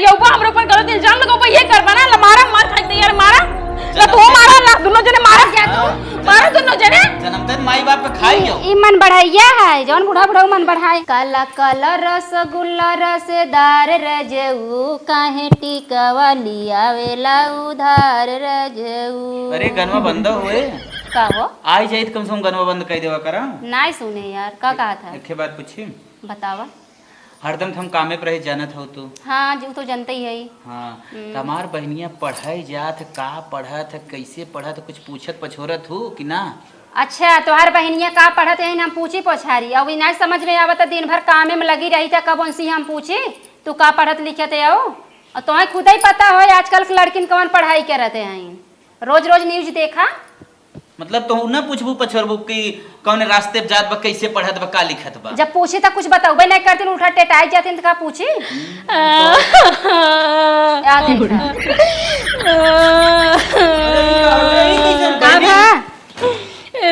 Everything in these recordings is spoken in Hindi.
गरिया ऊपर हमरे ऊपर गलत इल्जाम लगाओ ये कर बना ला मारा मार खाई दे यार मारा ला तू मारा ला दोनों जने मारा क्या तू मारा दोनों जने जन्मदिन माई बाप के खाई गयो ई मन बढ़ाइया है जौन बूढ़ा बूढ़ा मन बढ़ाए काला काला रसगुल्ला रसदार रजऊ काहे टिकवा लियावेला उधार रजऊ। अरे गनवा बंद हुए का हो आई जाई कम से कम गनवा बंद कर देवा करा नहीं सुने यार का कहा था एक बात पूछी बतावा। हरदम हम कामे पर रहे जानत हो तू हाँ जो तो जानते ही है। हाँ तमार बहनिया पढ़ाई जात का पढ़त कैसे पढ़त कुछ पूछत पछोरत हो कि ना। अच्छा तोहार बहनिया का पढ़त है हम पूछी पोछारी अब नहीं समझ में आवत दिन भर कामे में लगी रही था कब उनसे हम पूछी तू का पढ़त लिखत है और तुम्हें खुद ही पता हो आजकल के लड़किन कौन पढ़ाई करते हैं रोज रोज न्यूज देखा। मतलब तो ना पूछबू पछोरबू कि कौन रास्ते जात बा कैसे पढ़त बा का लिखत बा जब पूछी तो कुछ बताओ नहीं करती उठा टेटाई जाती तो का पूछी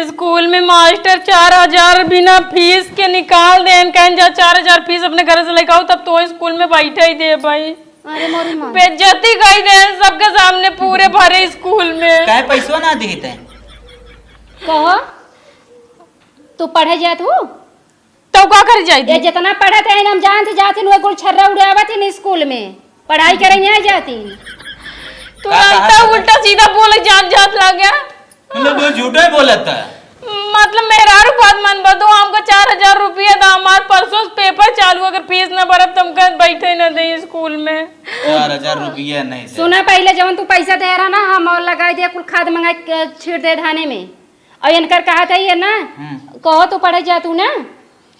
स्कूल में मास्टर 4000 बिना फीस के निकाल दें कहें जा 4000 फीस अपने घर से लेकर आओ तब तो स्कूल में बैठा ही दे भाई। अरे मोरी मां बेइज्जती गई दे सबके सामने पूरे भरे स्कूल में काहे पैसा ना देते कहो तू पढ़े जात हो तो का कर जाई ये जितना पढ़त है हम जानते जाती वो गुल छर्रा उड़ावत है स्कूल में पढ़ाई करे नहीं जाती तू अंता उल्टा सीधा बोले जात जात लग गया मतलब वो झूठा ही बोलता है मतलब मेहरारू बात मन बदो हमको 4000 रुपया था हमारे परसों पेपर चालू अगर फीस न भरब तुम कर बैठे न दे स्कूल में 4000 रुपया नहीं सुना पहले जब तू पैसा दे रहा ना हम और लगाई दे कुल खाद मंगाई छीट दे धाने में और इनकर कहा था ये ना कहो तो पढ़े जा तू ना।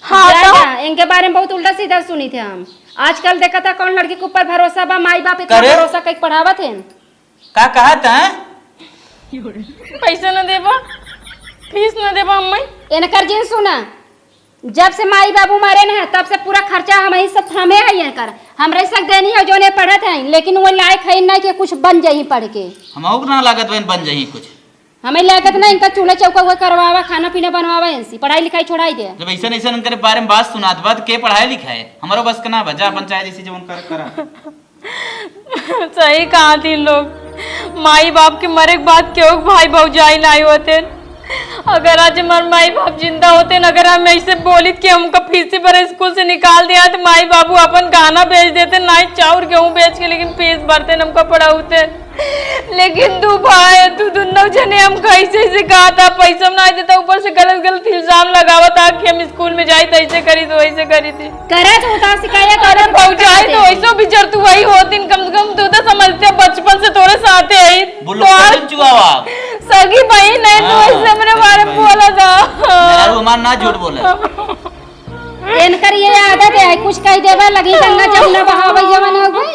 हाँ तो इनके बारे में बहुत उल्टा सीधा सुनी थे हम आजकल देखा था कौन लड़की के ऊपर भरोसा बा माई बाप का भरोसा कहीं पढ़ावा थे का कहा था पैसा न देबा फीस न देबा अम्मा इनकर जिन सुना जब से माई बाबू मारे ना तब से पूरा खर्चा हम ही सब थमे आई इनकर हमरे सक देनी है जो ने पढ़त है लेकिन वो लायक है ना कि कुछ बन जाई पढ़ के हमहु ना लागत बन जाई कुछ हमें लागत ना इनका चूल्हा चौका हुआ करवावा खाना पीना बनवावा इनसी पढ़ाई लिखाई छोड़ाई दे जब ऐसा ऐसा उनके बारे में बात सुनात बात के पढ़ाई लिखाए हमारो बस का ना बजा पंचायत जैसे जो उनका करा सही कहा थी लोग माई बाप के मरे के बाद क्यों भाई भौजाई नहीं होते अगर आज हमारे माई बाप जिंदा होते न अगर हम ऐसे बोली कि हमको फीस पर स्कूल से निकाल दिया तो माई बाबू अपन गाना बेच देते ना चाउर गेहूँ बेच के लेकिन फीस भरते न हमको पढ़ाते लेकिन तू भाई तू दोनों जने हम कैसे सिखा था पैसा नहीं देता ऊपर से गलत गलत इल्जाम लगावा था कि हम स्कूल में जाए तो ऐसे करी तो वैसे करी थी करे तो होता सिखाया अरे पहुंचाए तो ऐसा बिचर तू वही होती कम से कम तू तो समझते बचपन से थोड़े साथ है सगी बहन है तो ऐसे मेरे बारे में बोला था ना झूठ बोला इनकर ये आदत है कुछ कह देवा लगी गंगा जमुना बहावे जवान हो गई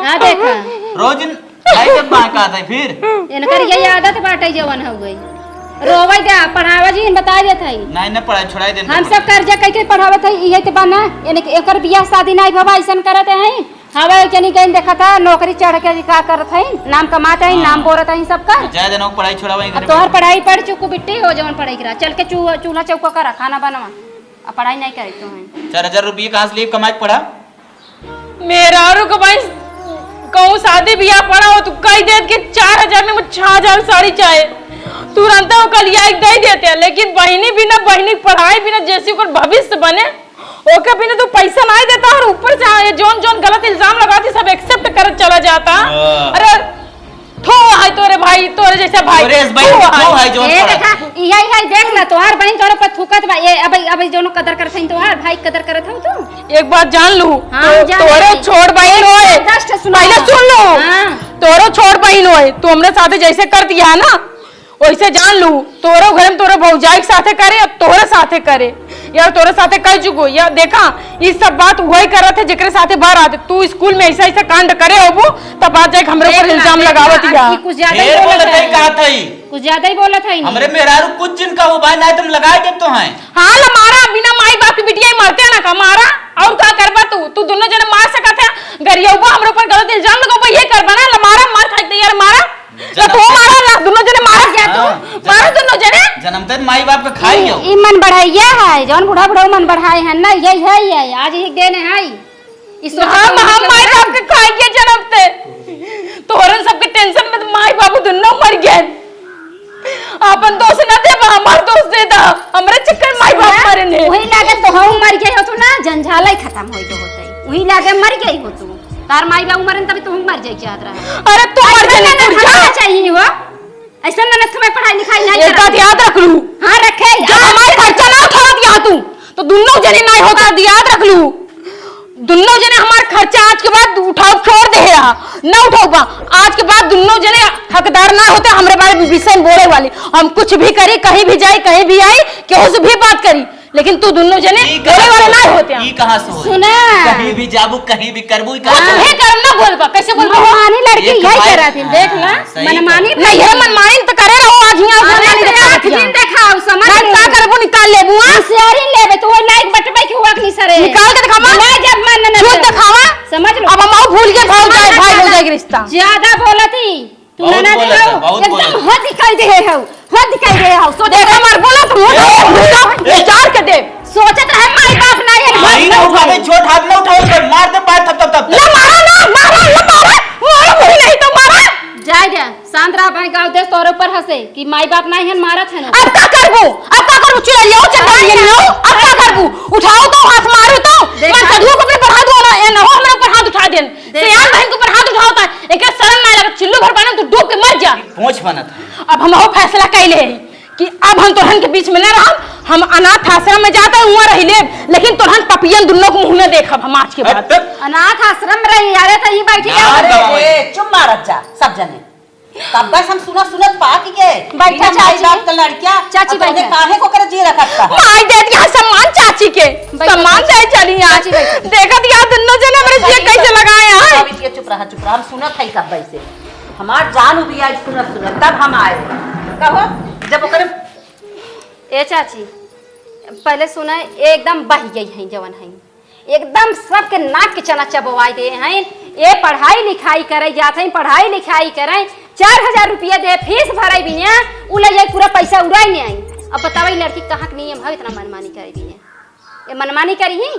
आ देखा रोज लाइट बाका था फिर इनकर ये आदत बाटे जवान हो गई रोवे दे पढ़ावा जी बता देत है नहीं ना पढ़ाई छोड़ाई दे हम सब कर्जा कह के पढ़ावत है ये तो बना एकर बियाह शादी नहीं भवा ऐसन करत है हवा जनी गई देखा था नौकरी चढ़ के का करत है नाम कमाते है नाम बोरत है सबका जाय देना पढ़ाई छोड़ावा घर तोहर पढ़ाई पढ़ चुकू बिट्टी हो जवन पढ़ाई करा चल के चूल्हा चौका करा खाना बनवा अब पढ़ाई नहीं करे तो है 4000 रुपये कहाँ से लिए कमाई पड़ा मेरा को भाई कहूँ शादी ब्याह पड़ा हो तो कह दे कि 4000 में 6000 साड़ी चाहे तुरंत वो कल या दे देते हैं लेकिन बहनी बिना बहनी पढ़ाई बिना जैसे को भविष्य बने ओके बिना तो पैसा नहीं देता और ऊपर से जोन जोन गलत इल्जाम लगाती सब एक्सेप्ट कर चला जाता। अरे थो है तोरे भाई तोरे जैसा भाई है जो ए देखा यही है देख ना तोहार बहन तोरे पर थूकत बा ये अब जोनो कदर करत है तोहार भाई कदर करत हो तू एक बात जान लू तो तोरे छोड़ बहन होए पहले सुन लो तोरो छोड़ बहन होए तू हमरे साथे जैसे कर दिया ना वैसे जान लू तोरो घर में तोरे भौजाई के साथे करे अब तोरे साथे करे यार तोरे साथे कह चुको या देखा ये सब बात वही करत है जेकरे साथे बाहर आते तू स्कूल में ऐसा ऐसा कांड करे होबो तब बात जाए हमरे ऊपर इल्जाम लगावत या कुछ ज्यादा ही बोलत है कहा था कुछ ज्यादा ही बोलत है हमरे मेहरारू कुछ जिन का वो भाई नहीं तुम लगाए दे तो हैं हां हमारा बिना माई बाप की बिटिया मरते ना का मारा और का करबा तू दोनों जने मार सकत है गरियाबा हमरे ऊपर गलत इल्जाम लगाबा ये कर बना मारा मार खाई दे यार मारा तो मारा ला दोनों जने मार जा तू मारो दोनों जने जन्मदिन माई बाप के खाई गयो ई मन बढ़ाइया है जौन बूढ़ा बूढ़ा मन बढ़ाए है ना यही है आज ही देने है इस हम माई बाप के खत्म होई तो होतई वही लागे मर गई हो तू तार माई बाबू मरन तभी तू मर जाई चाहत रहा अरे तू मर जाने ना चाहिए हो ऐसा ना समय पढ़ाई लिखाई नहीं एक बात याद रख लू। हां रखे जब हमारे खर्चा ना उठा दिया तू तो दोनों जने नहीं होता याद रख लू। दोनों जने हमारे खर्चा आज के बाद उठाओ छोड़ दे ना उठाओ आज के बाद दोनों जने हकदार ना होते हमारे बारे में विषय बोले वाली। हम कुछ भी करी कहीं भी जाई कहीं भी आई केहू से भी बात करी लेकिन तू दोनों जने बोले वाले ना होते। ई कहां से हो सुना कहीं भी जाबू कहीं भी करबू कुछ भी करम ना बोलबा कैसे बोलबा मनमानी लड़की यही करा थी देख ना मनमानी नहीं है मनमानी तो करे रहो आज यहां मनमानी दिखा दिन देखाओ समझ का करबो निकाल लेबू होशियारी लेबे तो वो लाइक बटबे के हुआ नहीं सरे निकाल के दिखावा ना जब मन न झूठ दिखावा समझ लो अब हम भूल के भाग जाए भाई हो जाएगा रिश्ता ज्यादा बोलती तू बहुत ना बोलत है, देखो बहुत एकदम बोलत। हो दिखाई दे हो हो दिखाई दे हो सो देखा मार बोला तो मुंह विचार के दे सोचत है माई बाप नहीं है नहीं ना उठावे छोट हाथ ना उठाओ कर मार दे पाए तब ना मारा मारा मुझे नहीं तो मारा जाय जा शांत रह भाई गांव देश तोरे ऊपर हंसे कि माई बाप नहीं है मारत है ना अब क्या करबू चुरा लियो चढ़ा लियो अब क्या करबू उठाओ तो हाथ मारू तो मैं कदू को ऊपर हाथ धोना ये ना हो मेरे ऊपर हाथ उठा देन से यार बहन के ऊपर हाथ उठाता है एक शर्म नहीं लगा चिल्लू भर पाना तू डूब के मर जा पहुंच बनत है। अब हम वो फैसला कैले कि अब हम तोहन के बीच में न रहब हम अनाथ आश्रम में जाता हुआ रही ले लेकिन तोहन पपियन दोनों को मुंह न देखब हम आज के बाद अनाथ आश्रम में रही अरे तो ही बैठी यार, है अरे, चुप मारत जा सब जने तब बस हम सुनत पाक के बैठा बिना माई चाची। बाप के लड़किया चाची और तूने बैठा। काहे को कर जी रखत का माई दे दिया सम्मान चाची के सम्मान दे चली आज चाची बैठो। देखा दिया दोनों जने मेरे जी कैसे लगाए हैं अभी चुप रहा हम सुनत है कब से हमार जान भी आज सुनत तब हम आए कहो जब ओकर ए चाची पहले सुना एकदम बह गई है जवन है एकदम सबके नाक के चना चबवाई दे हैं ये पढ़ाई लिखाई करे जाते हैं पढ़ाई लिखाई करे 4000 रुपया दे फीस भराई भी है उ ले जाए पूरा पैसा उड़ाई नहीं आई अब बताओ लड़की कहाँ के नियम है इतना मनमानी करे भी है ये मनमानी करी ही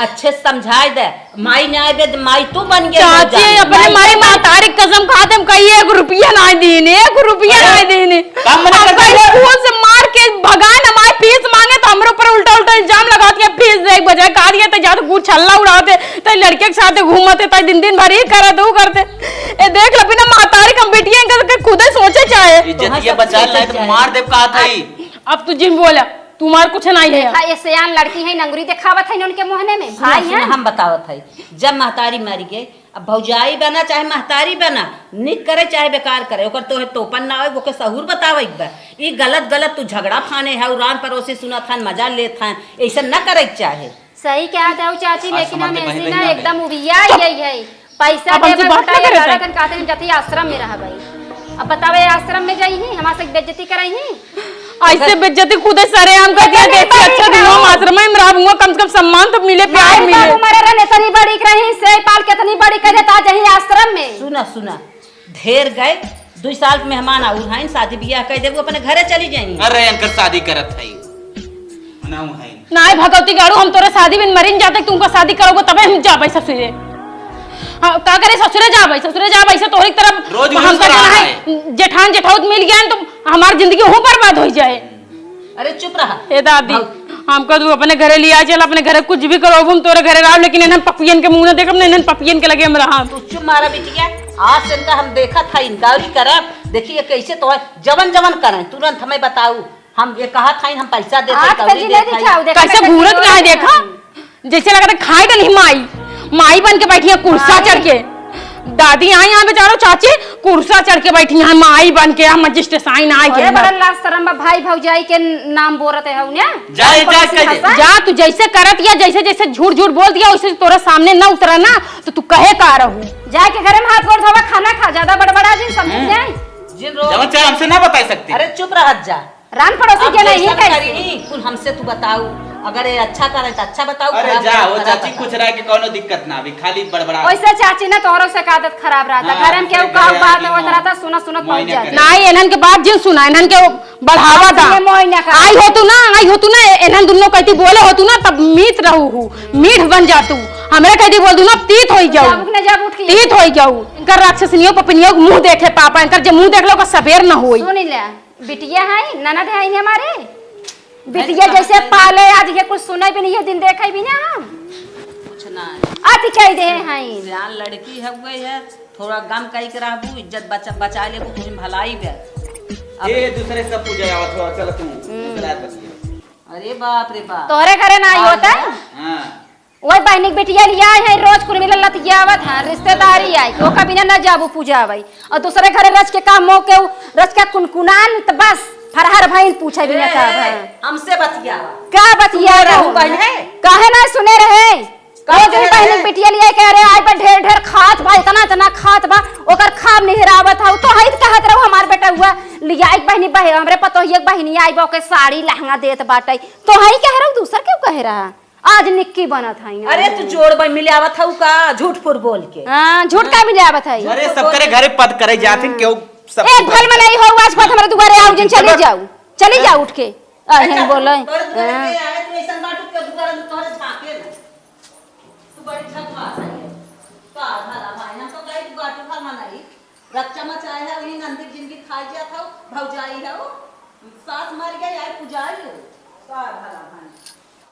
अच्छे समझाई दे माई ने आए माई तू बन गई चाची अपने मारी मातारी कसम खाते हम कही 1 रुपया नहीं दीने 1 रुपया नहीं दीने काम मना कर दे। स्कूल से मार के भगाए ना हमारी फीस मांगे तो हमारे ऊपर उल्टा उल्टा इल्जाम लगाती है फीस दे बजाय कहा दिया तो जा तो गुड़ छल्ला उड़ाते तो लड़के के साथ घूमते तो दिन भर ही करते वो करते ए देख लो बिना मातारी कम बेटियां के खुद ही सोचे चाहे इज्जतिया बचा ले तो मार देव कहा था ही अब तू जिन बोला तुम्हार कुछ नहीं है देखा ये सयान लड़की है नंगरी दिखावत है उनके मोहने में भाई भाई है हम बतावत है जब महतारी मरी गई अब भौजाई बना चाहे महतारी बना निक करे चाहे बेकार करे ओकर तो तोपन ना हो ओके सहूर बतावे बा ई गलत तू झगड़ा फाने है उरान परोसे सुनत हन मजा लेत हन ऐसा न करे चाहे सही क्या था चाची आज लेकिन हम समझ में ऐसी बहन ना बहन एकदम उबिया यही है पैसा अब हमसे देवे बात ना बताइए करे लड़ा थे। तन कहते हैं जति आश्रम में रह भाई अब बतावे आश्रम में जाई ही हमारे से बेइज्जती कराई ही ऐसे बेइज्जती खुद ही सरेआम कर दिया देखिए अच्छा दिन हम आश्रम में रहूंगा कम से कम सम्मान तो मिले प्यार मिले हमारे रहने तनी बड़ी रही से पाल के तनी बड़ी करे ता जही आश्रम में सुना ढेर गए 2 साल के मेहमान आउर हैं शादी ब्याह कर देबो अपने घरे चली जाई अरे इनकर शादी करत है ना है नहीं भगवती गाड़ू हम तोरे शादी में मरीन जाते तुमको शादी करोगे तबे हम जाबे ससुरे हाँ का करे ससुरे जाबे से तोहरी तरफ रोज हम उड़स रहा है जेठान जेठाउत मिल गया तो हमारी जिंदगी हो बर्बाद हो जाए अरे चुप रहा ए दादी हमको तू अपने घरे लिया चल अपने घरे कुछ भी करो हम तोरे घरे रहो लेकिन इन्हन पपियन के मुंह न देखब न इन्हन पपियन के लगे हम रहा तू चुप मारा बिटिया आज से इनका हम देखा था इंक्वायरी करब देखिए कैसे तो जवन करें तुरंत हमें बताऊ हम ये कहा था हम पैसा आठ बजे नहीं दिखाओ देते देखा कैसे घूरत ना है देखा जैसे लगा था खाए का नहीं माई बन के बैठी है कुर्सा चढ़ के दादी आई यहाँ बेचारो चाची कुर्सा चढ़ के बैठी है माई बन के हम मजिस्ट्रेट साइन आ अरे गए बड़ा लाज शर्म बा भाई भौजाई के नाम बोलते है उन्हें जा तू जैसे करत या जैसे जैसे झूठ बोल दिया वैसे तोरा सामने न उतरा ना तो तू कहे का रहू जाके घरे में हाथ गोड़ धोवा खाना खा ज्यादा बड़बड़ा जी समझ जाए जिन रोज जब चाहे हमसे ना बता सकते अरे चुप रह जा रान पड़ोसी अब के नहीं जैसा कैसे करी कुल हमसे तू बताऊ अगर ये अच्छा करे तो अच्छा बताऊ अरे खराब जा करे वो तो चाची खराब कुछ रहा के कोनो दिक्कत ना अभी खाली बड़बड़ा वैसे चाची ना तोहरो से आदत खराब रहता हाँ, घर में केहू अपने कहू घरे बात आके होत रहता सुनत मोह पहुंच ना जाए करे। नहीं इन्हन के बात जिन सुना इन्हन के बढ़ावा दा ये मोह ना करे। आई हो तू ना इन्हन दोनों कहती बोले हो तू ना तब मीत रहू मीठ बन जा तू हमरे कहती बोल दू ना तीत हो जाऊ जाबुक ने जब उठ के तीत हो जाऊ इनकर राक्षसनियों पपनियों मुंह देखे पापा इनकर जे मुंह देख लो का सबेर न होई सुन ले बिटिया है ननद है इन्हें हमारे बिटिया जैसे पाले आज के कुछ सुने भी नहीं है दिन देखे भी ना हम ना आती कह दे हैं जान लड़की है गई है थोड़ा गम कई के रहबू इज्जत बचा ले तुम भलाई बे ए दूसरे सब पूजा आवत हो चल तू गलात बचिए अरे बाप रे बाप तोहरे घरे ना आई होता हां वही बहनी के बेटिया लिया है रोज कुल मिले लतियावत है रिश्तेदारी आई वो कभी ना जाबू पूजा भाई और दूसरे घरे रच के काम हो के रच के कुनकुनान तो बस फरहर भाई पूछे भी ना का हमसे बतिया का बतिया रहू बहन है काहे ना सुने रहे कहो दिन बहनी के बेटिया लिया कह रहे आई पर ढेर ढेर खात बा इतना खात बा ओकर खाब निहरावत हौ तो हई कहत रहू हमार बेटा हुआ लिया एक बहनी हमरे पतो एक बहनी आई बा ओके साड़ी लहंगा देत बाटे तो हई कह रहू दूसर क्यों कह रहा आज निक्की बनत हई अरे तू जोड़ बन मिलावत हऊ का झूठ फूट बोल के हां झूठ का मिलावत हई अरे सब करे घरे पद करे जाथिन केहू सब एक भल में नहीं हो आज बात हमरा दुआरे आओ जिन चली जाओ उठ के अहन बोले तोरे दुआरे पे आए तू ऐसा बाटू के दुआरे में तोरे झाके ना तू बड़ी झकवा है का भला भाई हम तो गई बाटू खा मनाई रक्षा मचाए है वही नंदी जिंदगी खाई जा था भौजाई है वो सास मर गई आई पुजारी हो का भला भाई